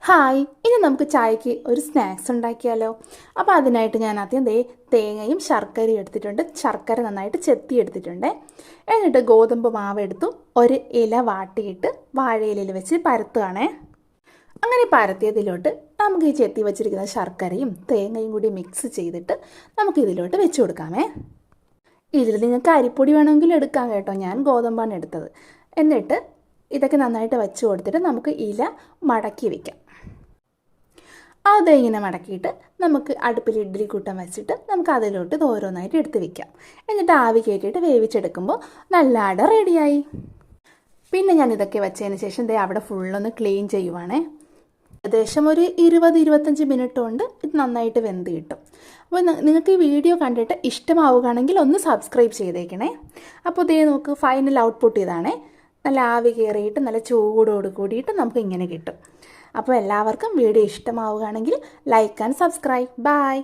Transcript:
Hi, ഇനി നമുക്ക് ചായക്ക് ഒരു സ്നാക്സ് ഉണ്ടാക്കിയാലോ? അപ്പോൾ അതിനായിട്ട് ഞാൻ ആദ്യം തേങ്ങയും ശർക്കരയും എടുത്തിട്ടുണ്ട്. ശർക്കര നന്നായിട്ട് ചെത്തി എടുത്തിട്ടുണ്ട്. എന്നിട്ട് ഗോതമ്പ് മാവ് എടുത്തു ഒരു ഇല വാട്ടിയിട്ട് വാഴയിലയിൽ വെച്ച് പരത്തുകയാണേ. അങ്ങനെ പരത്തിയതിലോട്ട് നമുക്ക് ഈ ചെത്തി വെച്ചിരിക്കുന്ന ശർക്കരയും തേങ്ങയും കൂടി മിക്സ് ചെയ്തിട്ട് നമുക്ക് ഇതിലോട്ട് വെച്ച് കൊടുക്കാമേ. ഇതിൽ നിങ്ങൾക്ക് അരിപ്പൊടി വേണമെങ്കിൽ എടുക്കാം കേട്ടോ, ഞാൻ ഗോതമ്പാണ് എടുത്തത്. എന്നിട്ട് ഇതൊക്കെ നന്നായിട്ട് വെച്ച് കൊടുത്തിട്ട് നമുക്ക് ഇല മടക്കി വയ്ക്കാം. ഇങ്ങനെ മടക്കിയിട്ട് നമുക്ക് അടുപ്പിൽ ഇഡ്ഡലി കൂട്ടം വെച്ചിട്ട് നമുക്ക് അതിലോട്ട് ഇത് ഓരോന്നായിട്ട് എടുത്ത് വെക്കാം. എന്നിട്ട് ആവി കയറ്റിയിട്ട് വേവിച്ചെടുക്കുമ്പോൾ നല്ല അട റെഡിയായി. പിന്നെ ഞാൻ ഇതൊക്കെ വെച്ചതിന് ശേഷം അവിടെ ഫുള്ളൊന്ന് ക്ലീൻ ചെയ്യുവാണേ. ഏകദേശം ഒരു 20-25 മിനിറ്റ് കൊണ്ട് ഇത് നന്നായിട്ട് വെന്ത് കിട്ടും. അപ്പോൾ നിങ്ങൾക്ക് ഈ വീഡിയോ കണ്ടിട്ട് ഇഷ്ടമാവുകയാണെങ്കിൽ ഒന്ന് സബ്സ്ക്രൈബ് ചെയ്തേക്കണേ. അപ്പോൾ നോക്ക്, ഫൈനൽ ഔട്ട്പുട്ട് ഇതാണേ. നല്ല ആവി കയറിയിട്ട് നല്ല ചൂടോട് കൂടിയിട്ട് നമുക്ക് ഇങ്ങനെ കിട്ടും. അപ്പോൾ എല്ലാവർക്കും വീഡിയോ ഇഷ്ടമാവുകയാണെങ്കിൽ ലൈക്ക് ആൻഡ് സബ്സ്ക്രൈബ്. ബൈ.